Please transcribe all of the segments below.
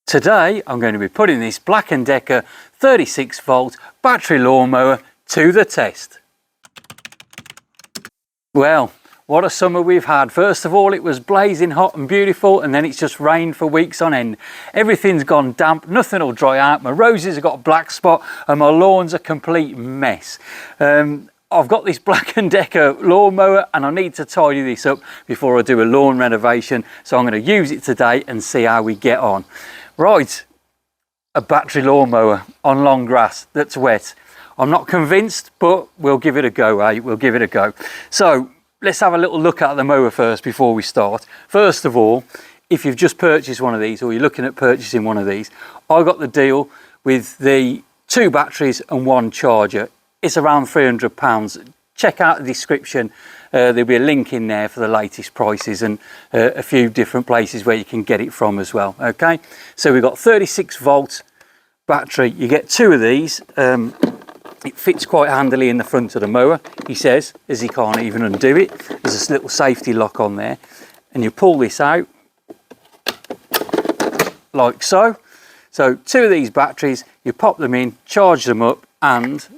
Today I'm going to be putting this Black & Decker 36 volt battery lawnmower to the test. Well, what a summer we've had. First of all, it was blazing hot and beautiful, and then it's just rained for weeks on end. Everything's gone damp, nothing will dry out. My roses have got a black spot and my lawn's a complete mess. I've got this Black & Decker lawnmower and I need to tidy this up before I do a lawn renovation. So I'm going to use it today and see how we get on. Right, a battery lawnmower on long grass that's wet. I'm not convinced, but we'll give it a go, eh? We'll give it a go. So let's have a little look at the mower first before we start. First of all, if you've just purchased one of these or you're looking at purchasing one of these, I got the deal with the 2 batteries and 1 charger. It's around £300. Check out the description. There'll be a link in there for the latest prices and a few different places where you can get it from as well. Okay, so we've got 36 volt battery. You get 2 of these. It fits quite handily in the front of the mower, he says, as he can't even undo it. There's a little safety lock on there, and you pull this out like so. So 2 of these batteries, you pop them in, charge them up, and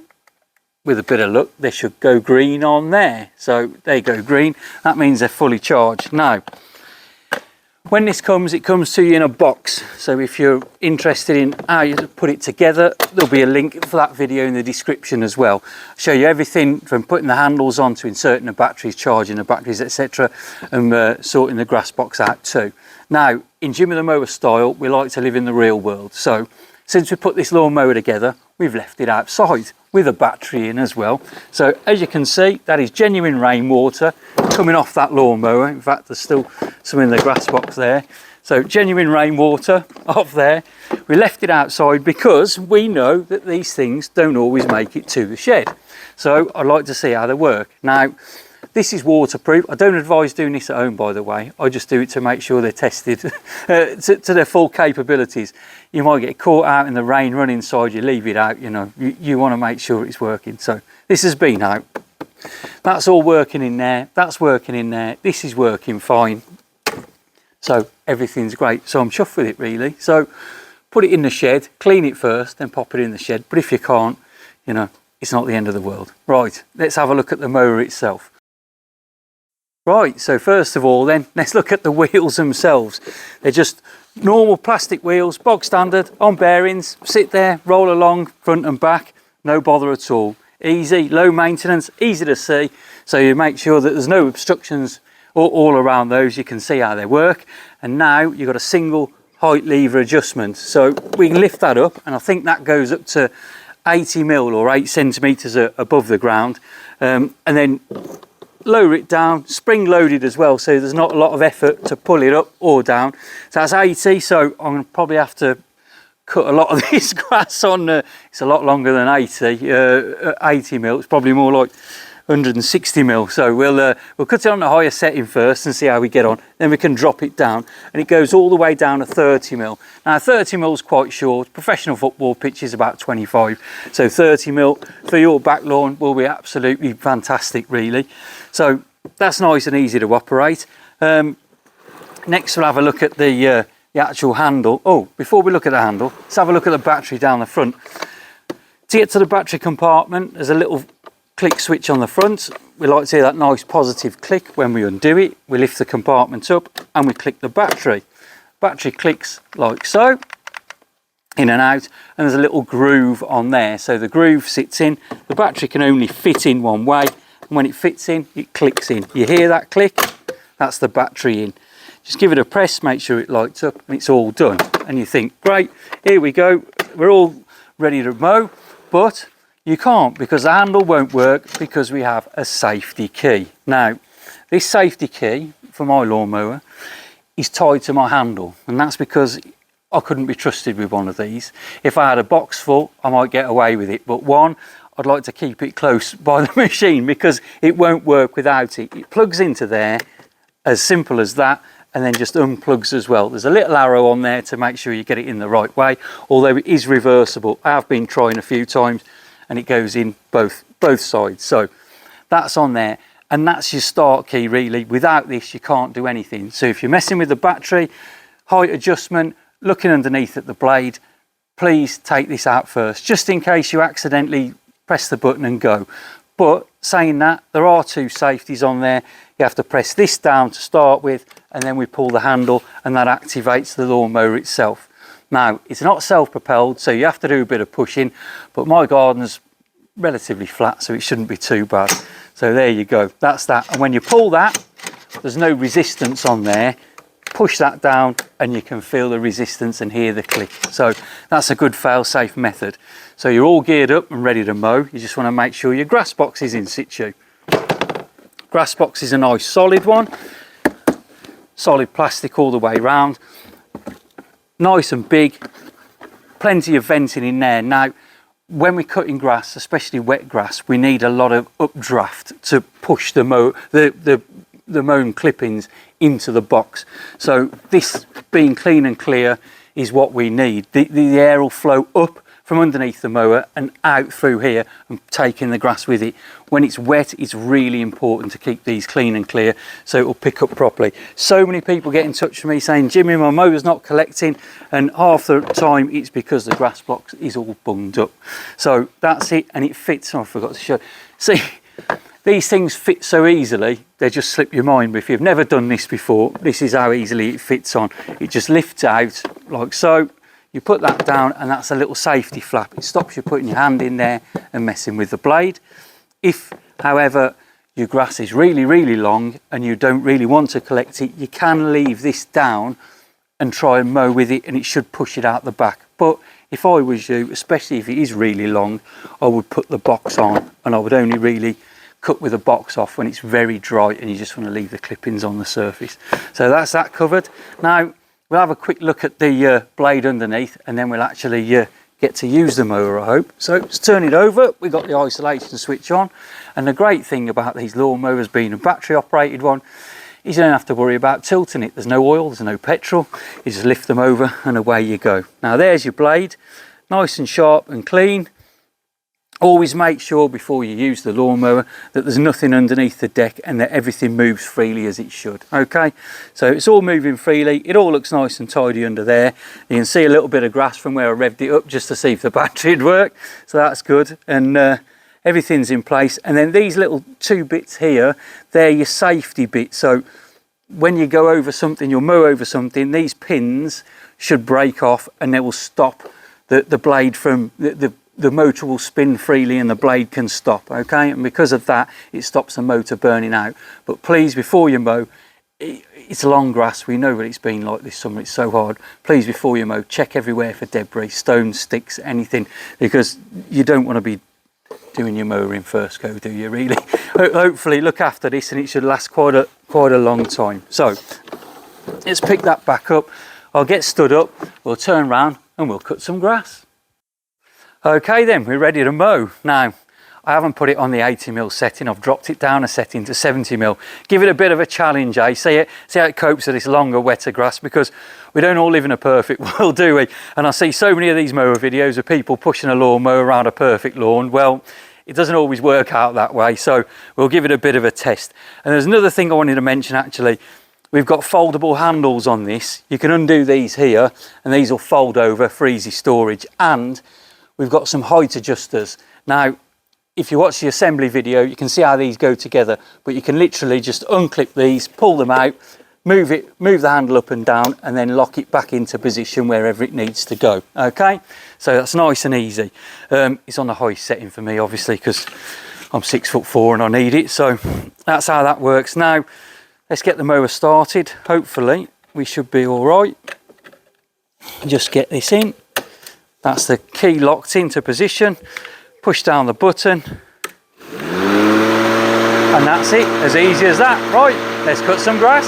with a bit of luck, they should go green on there. So they go green. That means they're fully charged. Now, when this comes, it comes to you in a box. So if you're interested in how you put it together, there'll be a link for that video in the description as well. I'll show you everything from putting the handles on to inserting the batteries, charging the batteries, etc. and sorting the grass box out too. Now, in Jim of the Mower style, we like to live in the real world. So since we put this lawnmower together, we've left it outside with a battery in as well. So as you can see, that is genuine rainwater coming off that lawnmower. In fact, there's still some in the grass box there. So genuine rainwater off there. We left it outside because we know that these things don't always make it to the shed. So I'd like to see how they work. Now, this is waterproof. I don't advise doing this at home, by the way. I just do it to make sure they're tested to their full capabilities. You might get caught out in the rain, run inside, you leave it out, you know. You want to make sure it's working. So this has been out. That's all working in there. That's working in there. This is working fine. So everything's great. So I'm chuffed with it, really. So put it in the shed, clean it first, then pop it in the shed. But if you can't, you know, it's not the end of the world. Right, let's have a look at the mower itself. Right, so first of all then, let's look at the wheels themselves. They're just normal plastic wheels, bog standard, on bearings, sit there, roll along, front and back, no bother at all. Easy, low maintenance, easy to see, so you make sure that there's no obstructions all around those. You can see how they work. And now you've got a single height lever adjustment. So we can lift that up, and I think that goes up to 80mm or 8 centimetres above the ground. And then lower it down, spring loaded as well, so there's not a lot of effort to pull it up or down. So that's 80, so I'm going to probably have to cut a lot of this grass on. It's a lot longer than 80mm. It's probably more like 160mm. So we'll cut it on the higher setting first and see how we get on. Then we can drop it down, and it goes all the way down to 30mm. Now 30mm is quite short. Professional football pitch is about 25, so 30mm for your back lawn will be absolutely fantastic, really. So that's nice and easy to operate. Next we'll have a look at the actual handle. Oh, before we look at the handle, let's have a look at the battery down the front. To get to the battery compartment, there's a little click switch on the front. We like to hear that nice positive click when we undo it. We lift the compartment up and we click the battery. Battery clicks like so, in and out, and there's a little groove on there. So the groove sits in. The battery can only fit in one way, and when it fits in, it clicks in. You hear that click? That's the battery in. Just give it a press, make sure it lights up, and it's all done. And you think, great, here we go, we're all ready to mow, but you can't, because the handle won't work because we have a safety key. Now, this safety key for my lawnmower is tied to my handle, and that's because I couldn't be trusted with one of these. If I had a box full, I might get away with it, but one, I'd like to keep it close by the machine because it won't work without it. It plugs into there, as simple as that, and then just unplugs as well. There's a little arrow on there to make sure you get it in the right way, although it is reversible. I have been trying a few times and it goes in both sides. So that's on there, and that's your start key, really. Without this, you can't do anything. So if you're messing with the battery, height adjustment, looking underneath at the blade, please take this out first, just in case you accidentally press the button and go. But saying that, there are 2 safeties on there. You have to press this down to start with, and then we pull the handle, and that activates the lawnmower itself. Now, it's not self-propelled, so you have to do a bit of pushing, but my garden's relatively flat, so it shouldn't be too bad. So there you go, that's that. And when you pull that, there's no resistance on there. Push that down and you can feel the resistance and hear the click. So that's a good fail-safe method. So you're all geared up and ready to mow. You just want to make sure your grass box is in situ. Grass box is a nice solid one. Solid plastic all the way round. Nice and big. Plenty of venting in there. Now, when we're cutting grass, especially wet grass, we need a lot of updraft to push the mown clippings into the box. So this being clean and clear is what we need. The air will flow up from underneath the mower and out through here and taking the grass with it. When it's wet, it's really important to keep these clean and clear so it will pick up properly. So many people get in touch with me saying, Jimmy, my mower's not collecting, and half the time it's because the grass box is all bunged up. So that's it, and it fits. Oh, I forgot to show. See, these things fit so easily, they just slip your mind. But if you've never done this before, this is how easily it fits on. It just lifts out like so. You put that down, and that's a little safety flap. It stops you putting your hand in there and messing with the blade. If, however, your grass is really, really long and you don't really want to collect it, you can leave this down and try and mow with it, and it should push it out the back. But if I was you, especially if it is really long, I would put the box on, and I would only really cut with the box off when it's very dry and you just want to leave the clippings on the surface. So that's that covered. Now we'll have a quick look at the blade underneath, and then we'll actually get to use the mower, I hope. So let's turn it over. We've got the isolation switch on, and the great thing about these lawnmowers being a battery operated one is you don't have to worry about tilting it. There's no oil, there's no petrol. You just lift them over and away you go. Now there's your blade, nice and sharp and clean. Always make sure before you use the lawnmower that there's nothing underneath the deck and that everything moves freely as it should. Okay, so it's all moving freely. It all looks nice and tidy under there. You can see a little bit of grass from where I revved it up just to see if the battery would work. So that's good. And everything's in place. And then these little 2 bits here, they're your safety bits. So when you go over something, you'll mow over something, these pins should break off and they will stop the blade from the motor will spin freely and the blade can stop. Okay, and because of that it stops the motor burning out. But please, before you mow, it's long grass, we know what it's been like this summer, it's so hard. Please, before you mow, check everywhere for debris, stones, sticks, anything, because you don't want to be doing your mower in first go, do you really? Hopefully look after this and it should last quite a long time. So let's pick that back up. I'll get stood up, we'll turn round and we'll cut some grass. Okay then, we're ready to mow. Now, I haven't put it on the 80mm setting, I've dropped it down a setting to 70mm. Give it a bit of a challenge, eh? See how it copes with this longer, wetter grass, because we don't all live in a perfect world, do we? And I see so many of these mower videos of people pushing a lawnmower around a perfect lawn. Well, it doesn't always work out that way, so we'll give it a bit of a test. And there's another thing I wanted to mention actually. We've got foldable handles on this. You can undo these here, and these will fold over for easy storage. And we've got some height adjusters. Now, if you watch the assembly video, you can see how these go together, but you can literally just unclip these, pull them out, move the handle up and down, and then lock it back into position wherever it needs to go. Okay, so that's nice and easy. It's on the high setting for me, obviously, because I'm 6'4" and I need it. So that's how that works. Now, let's get the mower started. Hopefully, we should be all right. Just get this in. That's the key locked into position. Push down the button. And that's it, as easy as that. Right, let's cut some grass.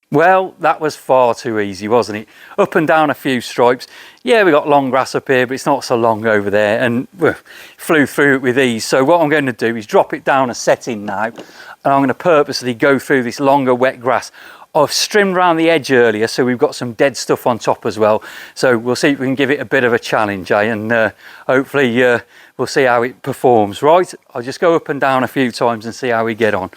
Well, that was far too easy, wasn't it? Up and down a few stripes. Yeah, we got long grass up here, but it's not so long over there, and flew through it with ease. So what I'm going to do is drop it down a setting now, and I'm going to purposely go through this longer wet grass. I've trimmed around the edge earlier, so we've got some dead stuff on top as well. So we'll see if we can give it a bit of a challenge, and hopefully we'll see how it performs. Right, I'll just go up and down a few times and see how we get on.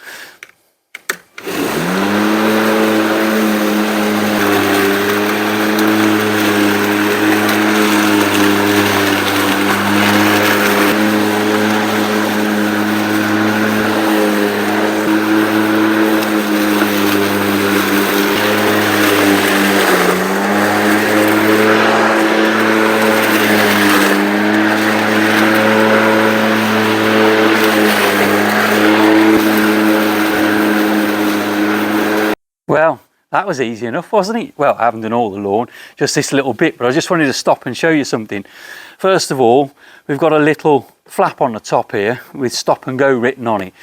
Well, that was easy enough, wasn't it? Well, I haven't done all the lawn, just this little bit, but I just wanted to stop and show you something. First of all, we've got a little flap on the top here with stop and go written on it.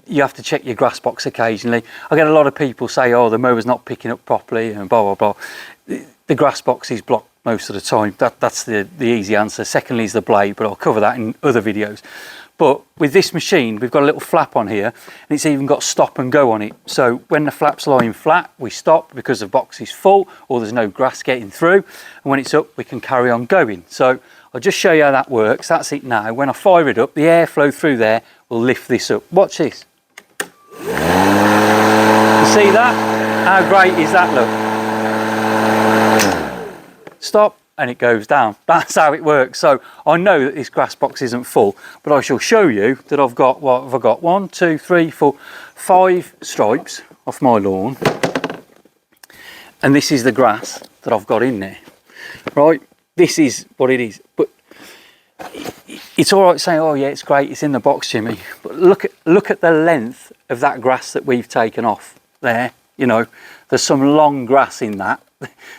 You have to check your grass box occasionally. I get a lot of people say, oh, the mower's not picking up properly and blah, blah, blah. The grass box is blocked most of the time. That's the easy answer. Secondly is the blade, but I'll cover that in other videos. But with this machine, we've got a little flap on here, and it's even got stop and go on it. So when the flap's lying flat, we stop because the box is full or there's no grass getting through. And when it's up, we can carry on going. So I'll just show you how that works. That's it now. When I fire it up, the airflow through there will lift this up. Watch this. You see that? How great is that, look? Stop. And it goes down. That's how it works. So I know that this grass box isn't full, but I shall show you that I've got, what have I got? 1, 2, 3, 4, 5 stripes off my lawn. And this is the grass that I've got in there. Right? This is what it is. But it's all right saying, oh yeah, it's great, it's in the box, Jimmy. But look at the length of that grass that we've taken off there. You know, there's some long grass in that.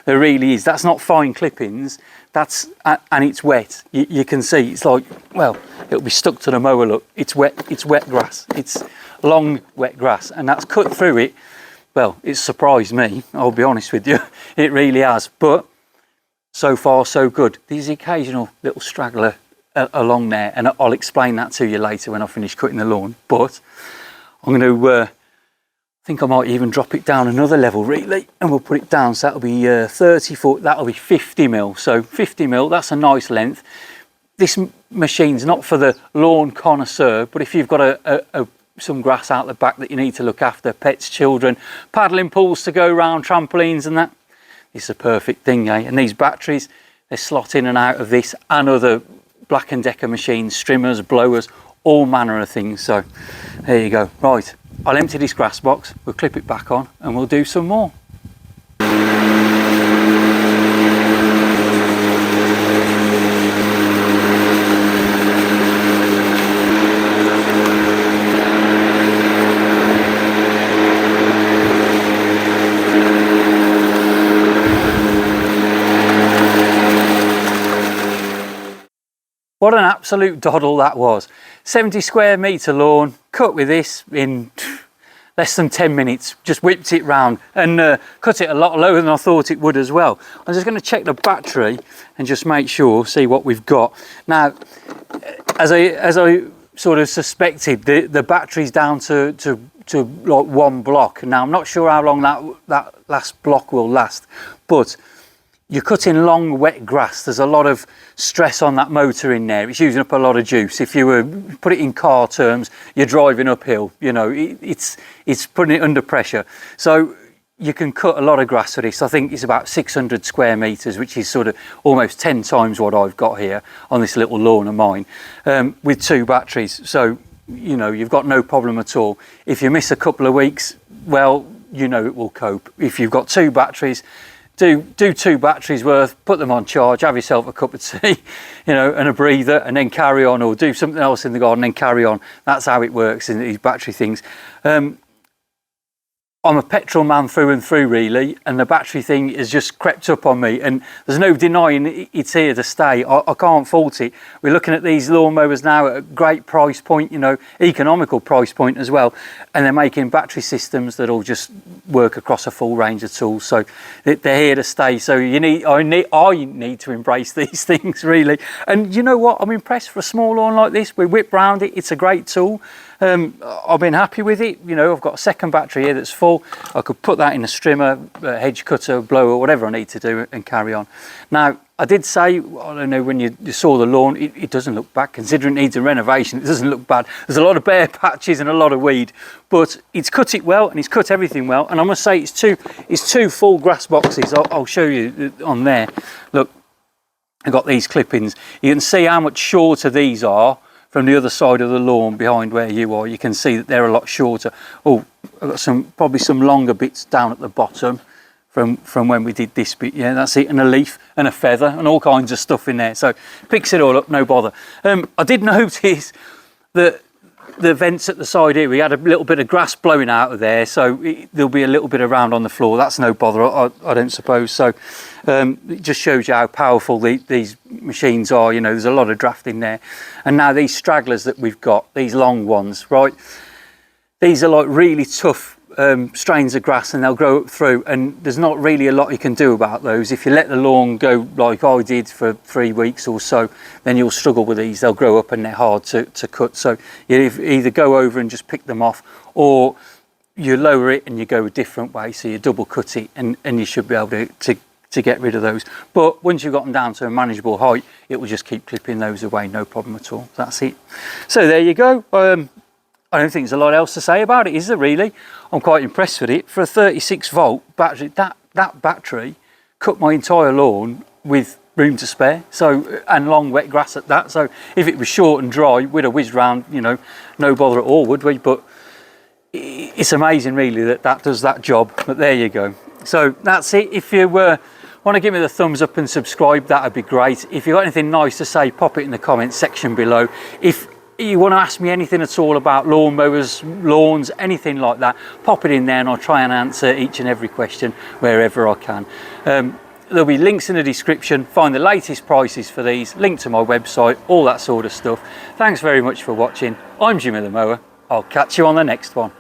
There really is. That's not fine clippings. That's and it's wet. You can see it's like, well, it'll be stuck to the mower. Look, it's wet. It's wet grass. It's long wet grass, and that's cut through it. Well, it's surprised me. I'll be honest with you. It really has. But so far, so good. There's the occasional little straggler along there, and I'll explain that to you later when I finish cutting the lawn. But I'm going to. I think I might even drop it down another level really, and we'll put it down, so that'll be 30 foot, that'll be 50 mil. So 50 mil, that's a nice length. This machine's not for the lawn connoisseur, but if you've got some grass out the back that you need to look after, pets, children, paddling pools to go around, trampolines and that, it's a perfect thing, eh? And these batteries, they slot in and out of this and other Black & Decker machines, strimmers, blowers, all manner of things. So there you go. Right, I'll empty this grass box, we'll clip it back on and we'll do some more. What an absolute doddle that was. 70 square metre lawn, cut with this in less than 10 minutes. Just whipped it round and cut it a lot lower than I thought it would as well. I'm just going to check the battery and just make sure, see what we've got. Now, as I sort of suspected, the battery's down to like one block. Now, I'm not sure how long that last block will last, but you're cutting long wet grass. There's a lot of stress on that motor in there. It's using up a lot of juice. If you were put it in car terms, you're driving uphill, you know, it's putting it under pressure. So you can cut a lot of grass with this. I think it's about 600 square meters, which is sort of almost 10 times what I've got here on this little lawn of mine, with 2 batteries. So, you know, you've got no problem at all. If you miss a couple of weeks, well, you know it will cope. If you've got 2 batteries, do 2 batteries worth, put them on charge, have yourself a cup of tea, you know, and a breather, and then carry on, or do something else in the garden and carry on. That's how it works in these battery things. I'm a petrol man through and through, really, and the battery thing has just crept up on me, and there's no denying it's here to stay. I can't fault it. We're looking at these lawnmowers now at a great price point, you know, economical price point as well, and they're making battery systems that'll just work across a full range of tools. So they're here to stay. So I need to embrace these things, really. And you know what? I'm impressed for a small lawn like this. We whip round it. It's a great tool. I've been happy with it. You know, I've got a second battery here that's full. full, I could put that in a strimmer, a hedge cutter, blower, whatever I need to do and carry on. Now, I did say, I don't know, when you saw the lawn, it doesn't look bad. Considering it needs a renovation, it doesn't look bad. There's a lot of bare patches and a lot of weed, but it's cut it well and it's cut everything well. And I must say, it's two full grass boxes. I'll show you on there. Look, I've got these clippings. You can see how much shorter these are from the other side of the lawn behind where you are. You can see that they're a lot shorter. Oh, I've got probably some longer bits down at the bottom from when we did this bit. Yeah, that's it, and a leaf and a feather and all kinds of stuff in there. So picks it all up, no bother. I did notice that the vents at the side here, we had a little bit of grass blowing out of there, so there'll be a little bit around on the floor. That's no bother, I don't suppose. So it just shows you how powerful these machines are. You know, there's a lot of draft in there. And now these stragglers that we've got, these long ones, right? These are like really tough strains of grass, and they'll grow up through, and there's not really a lot you can do about those. If you let the lawn go like I did for 3 weeks or so, then you'll struggle with these. They'll grow up and they're hard to cut. So you either go over and just pick them off, or you lower it and you go a different way, so you double cut it, and you should be able to get rid of those. But once you've got them down to a manageable height, it will just keep clipping those away, no problem at all. That's it. So there you go. I don't think there's a lot else to say about it, is there really? I'm quite impressed with it. For a 36 volt battery, that battery cut my entire lawn with room to spare. So, and long wet grass at that. So if it was short and dry, we'd have whizzed round, you know, no bother at all, would we? But it's amazing really that does that job. But there you go. So that's it. If you want to give me the thumbs up and subscribe, that would be great. If you've got anything nice to say, pop it in the comments section below. If you want to ask me anything at all about lawnmowers, lawns, anything like that, pop it in there and I'll try and answer each and every question wherever I can. There'll be links in the description. Find the latest prices for these, link to my website, all that sort of stuff. Thanks very much for watching. I'm Jimmy the Mower. I'll catch you on the next one.